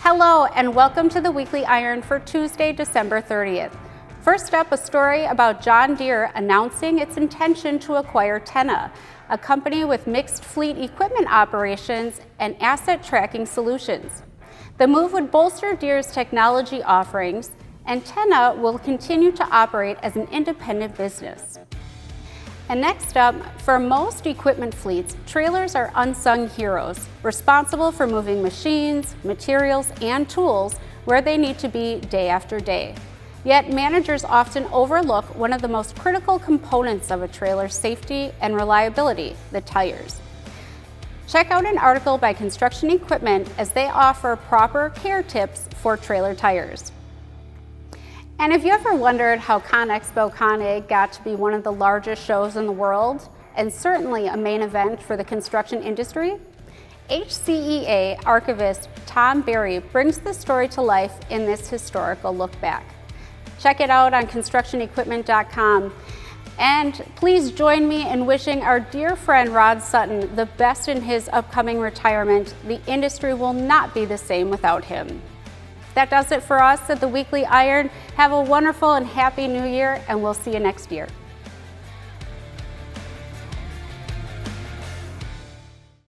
Hello and welcome to the Weekly Iron for Tuesday, December 30th. First up, a story about John Deere announcing its intention to acquire Tenna, a company with mixed fleet equipment operations and asset tracking solutions. The move would bolster Deere's technology offerings, and Tenna will continue to operate as an independent business. And next up, for most equipment fleets, trailers are unsung heroes, responsible for moving machines, materials, and tools where they need to be day after day. Yet managers often overlook one of the most critical components of a trailer's safety and reliability, the tires. Check out an article by Construction Equipment as they offer proper care tips for trailer tires. And have you ever wondered how CONEXPO Con got to be one of the largest shows in the world, and certainly a main event for the construction industry? HCEA archivist Tom Berry brings the story to life in this historical look back. Check it out on constructionequipment.com. And please join me in wishing our dear friend Rod Sutton the best in his upcoming retirement. The industry will not be the same without him. That does it for us at the Weekly Iron. Have a wonderful and happy new year, and we'll see you next year.